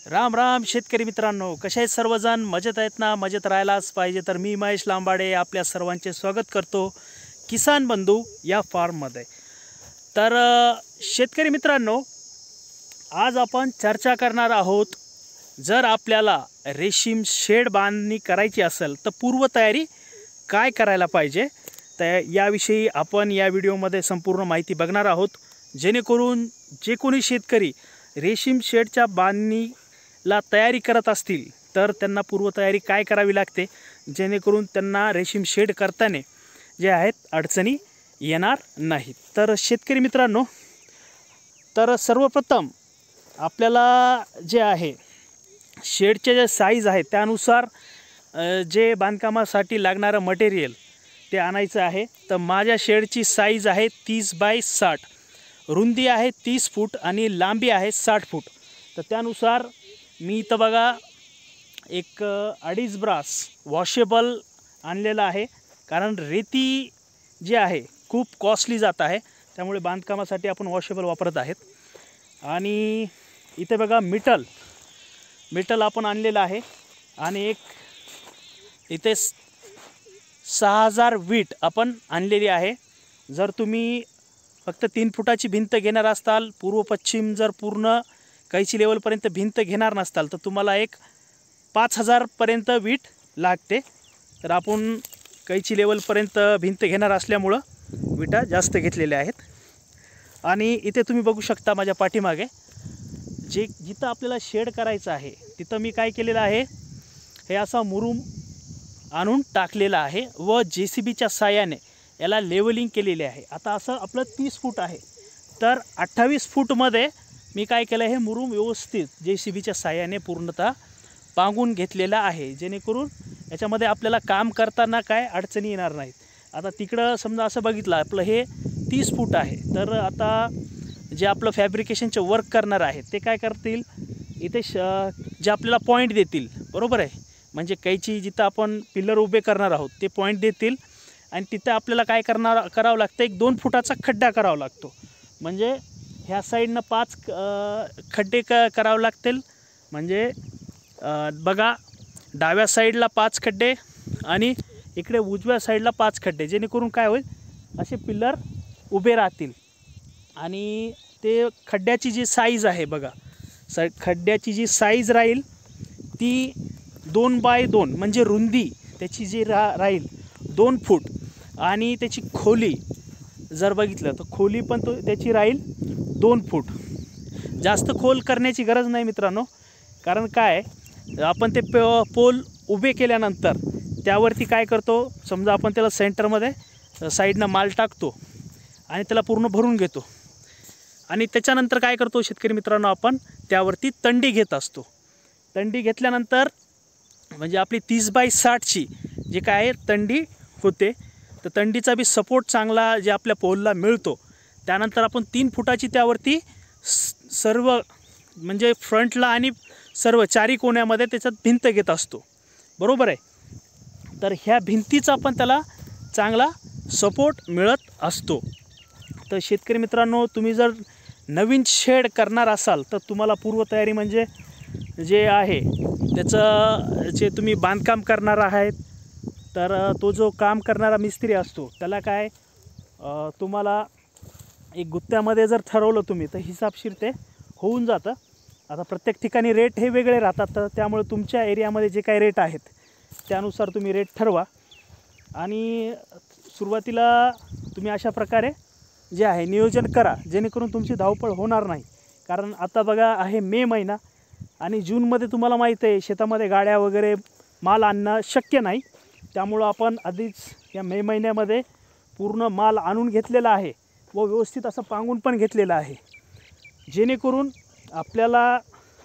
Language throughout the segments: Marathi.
राम राम शेतकरी मित्रांनो, कसे आहेत सर्वजण? मजेत आहेत ना? मजेत राहायलाच पाहिजे. तर मी महेश लांबाडे आपल्या सर्वांचे स्वागत करतो किसान बंधू या फार्ममध्ये. तर शेतकरी मित्रांनो, आज आपण चर्चा करणार आहोत, जर आपल्याला रेशीम शेड बांधणी करायची असेल तर पूर्वतयारी काय करायला पाहिजे, तर याविषयी आपण या व्हिडिओमध्ये संपूर्ण माहिती बघणार आहोत. जेणेकरून जे कोणी शेतकरी रेशीम शेडच्या बांधणीला तयारी करत असतील तर त्यांना पूर्वतयारी काय करावी लागते, जेणेकरून त्यांना रेशीम शेड करताना जे आहेत अडचणी येणार नाहीत. तर शेतकरी मित्रांनो, तर सर्वप्रथम आपल्याला जे आहे शेडचे जे साईज आहे त्यानुसार जे बांधकामासाठी लागणारं मटेरियल ते आणायचं आहे. तर माझ्या शेडची साईज आहे 30 बाय 60, रुंदी आहे 30 फूट आणि लांबी आहे 60 फूट. तर त्यानुसार मी इथं बघा एक 2.5 ब्रास वॉशेबल आणलेला आहे, कारण रेती जी आहे खूप कॉस्टली जात आहे, त्यामुळे बांधकामासाठी आपण वॉशेबल वापरत आहेत. आणि इथे बघा मेटल आपण आणलेलं आहे, आणि एक इथे 6000 वीट आपण आणलेली आहे. जर तुम्ही फक्त 3 फुटाची भिंत घेणार असताल, पूर्व पश्चिम जर पूर्ण कैची लेवलपर्यंत भिंत घेणार नसताल, तर तुम्हाला एक 5000 पर्यंत वीट लागते. तर आपण कैची लेवलपर्यंत भिंत घेणार असल्यामुळं विटा जास्त घेतलेल्या आहेत. आणि इथे तुम्ही बघू शकता माझ्या पाठीमागे जिथं आपल्याला शेड करायचं आहे तिथं मी काय केलेलं आहे, हे असा मुरूम आणून टाकलेला आहे व JCBच्या साहाय्याने याला लेवलिंग केलेले आहे. आता असं आपलं 30 फूट आहे, तर 28 फूटमध्ये मी काय केलं, हे मुरूम व्यवस्थित JCBच्या साहाय्याने पूर्णतः पांगून घेतलेला आहे, जेणेकरून याच्यामध्ये आपल्याला काम करताना काय अडचणी येणार नाहीत. आता तिकडं समजा असं बघितलं आपलं हे 30 फूट आहे, तर आता जे आपलं फॅब्रिकेशनचे वर्क करणार आहे ते काय करतील, इथे जे आपल्याला पॉईंट देतील, बरोबर आहे, म्हणजे कैची जिथं आपण पिलर उभे करणार आहोत ते पॉईंट देतील, आणि तिथं आपल्याला काय करावं लागतं, एक 2 फुटाचा खड्डा करावा लागतो. म्हणजे ह्या साईडनं 5 खड्डे करावे लागतील. म्हणजे बघा डाव्या साईडला 5 खड्डे आणि इकडे उजव्या साईडला 5 खड्डे, जेणेकरून काय होईल, असे पिलर उभे राहतील. आणि ते खड्ड्याची जी साईज आहे बघा, खड्ड्याची जी साईज राहील ती 2 बाय 2, म्हणजे रुंदी त्याची जी राहील 2 फूट, आणि त्याची खोली जर बघितलं तर खोली पण त्याची राहील 2 फूट. जास्त खोल करण्याची गरज नाही मित्रांनो, कारण काय आपण ते पोल उभे केल्यानंतर त्यावरती काय करतो, समजा आपण त्याला सेंटरमध्ये साईडनं माल टाकतो आणि त्याला पूर्ण भरून घेतो, आणि त्याच्यानंतर काय करतो शेतकरी मित्रांनो, आपण त्यावरती तंडी घेत असतो. तंडी घेतल्यानंतर म्हणजे आपली 30 बाय 60ची जे काय आहे तंडी होते, तर तंडीचा बी सपोर्ट चांगला जे आपल्या पोलला मिळतो. त्यानंतर आपण 3 फुटाची त्यावरती सर्व म्हणजे फ्रंटला आणि सर्व चारी कोण्यामध्ये त्याच्यात भिंत घेत असतो, बरोबर आहे. तर ह्या भिंतीचा पण त्याला चांगला सपोर्ट मिळत असतो. तर शेतकरी मित्रांनो, तुम्ही जर नवीन शेड करणार असाल तर तुम्हाला पूर्वतयारी म्हणजे जे आहे त्याचं जे तुम्ही बांधकाम करणार आहात, तर तो जो काम करणारा मिस्त्री असतो त्याला काय तुम्हाला एक गुत्त्यामध्ये जर ठरवलं तुम्ही तर हिसाबशीर ते होऊन जातं. आता प्रत्येक ठिकाणी रेट हे वेगळे राहतात, तर त्यामुळे तुमच्या एरियामध्ये जे काही रेट आहेत त्यानुसार तुम्ही रेट ठरवा. आणि सुरुवातीला तुम्ही अशा प्रकारे जे आहे नियोजन करा, जेणेकरून तुमची धावपळ होणार नाही. कारण आता बघा आहे मे महिना, आणि जूनमध्ये तुम्हाला माहीत आहे शेतामध्ये गाड्या वगैरे माल आणणं शक्य नाही. त्यामुळं आपण आधीच या मे महिन्यामध्ये पूर्ण माल आणून घेतलेला आहे व व्यवस्थित असं पांगून पण घेतलेलं आहे, जेणेकरून आपल्याला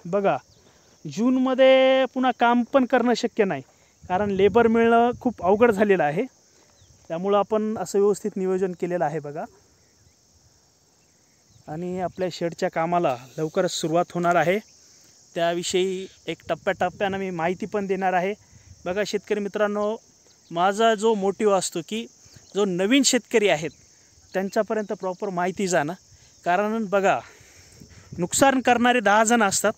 बघा जूनमध्ये पुन्हा काम पण करणं शक्य नाही, कारण लेबर मिळणं खूप अवघड झालेलं आहे. त्यामुळं आपण असं व्यवस्थित नियोजन केलेलं आहे बघा. आणि आपल्या शेडच्या कामाला लवकरच सुरुवात होणार आहे, त्याविषयी एक टप्प्याटप्प्यानं मी माहिती पण देणार आहे. बघा शेतकरी मित्रांनो, माझा जो मोटिव्ह असतो की जो नवीन शेतकरी आहेत त्यांच्यापर्यंत प्रॉपर माहिती जाणं. कारण बघा नुकसान करणारे 10 जण असतात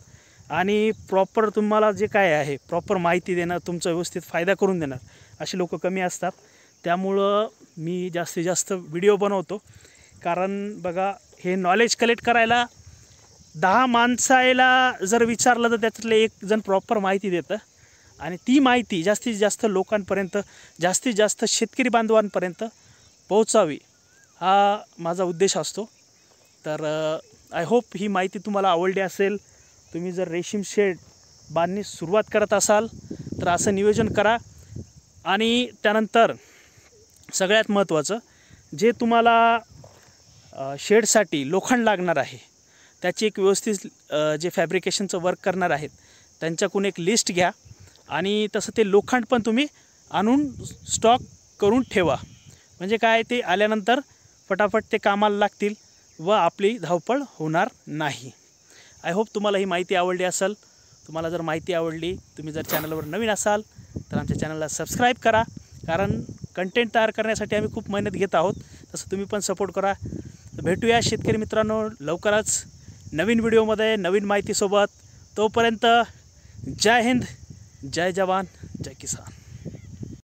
आणि प्रॉपर तुम्हाला जे काय आहे प्रॉपर माहिती देणं, तुमचा व्यवस्थित फायदा करून देणार असे लोक कमी असतात. त्यामुळं मी जास्तीत जास्त व्हिडिओ बनवतो. कारण बघा, हे नॉलेज कलेक्ट करायला 10 माणसाला जर विचारलं तर त्याच्यातले एक जण प्रॉपर माहिती देतं आणि ती माहिती जास्तीत जास्त लोकांपर्यंत, जास्तीत जास्त शेतकरी बांधवांपर्यंत पोहोचावी हा माझा उद्देश असतो. तर आय होप ही माहिती तुम्हाला आवडली असेल. तुम्ही जर रेशीम शेड बांधण्यास सुरुवात करत असाल तर असं नियोजन करा. आणि त्यानंतर सगळ्यात महत्त्वाचं, जे तुम्हाला शेडसाठी लोखंड लागणार आहे त्याची एक व्यवस्थित जे फॅब्रिकेशनचं वर्क करणार आहेत त्यांच्याकडून एक लिस्ट घ्या आणि तसं ते लोखंड पण तुम्ही आणून स्टॉक करून ठेवा. म्हणजे काय, ते आल्यानंतर फटाफट ते कामाला लागतील व आपली धावपळ होणार नाही. आय होप तुम्हाला ही माहिती आवडली असेल. तुम्हाला जर माहिती आवडली, तुम्ही जर चॅनलवर नवीन असाल तर आमच्या चॅनलला सबस्क्राईब करा. कारण कंटेंट तयार करण्यासाठी आम्ही खूप मेहनत घेत आहोत, तसं तुम्ही पण सपोर्ट करा. भेटूया शेतकरी मित्रांनो लवकरच नवीन व्हिडिओमध्ये नवीन माहितीसोबत. तोपर्यंत जय हिंद, जय जवान, जय किसान.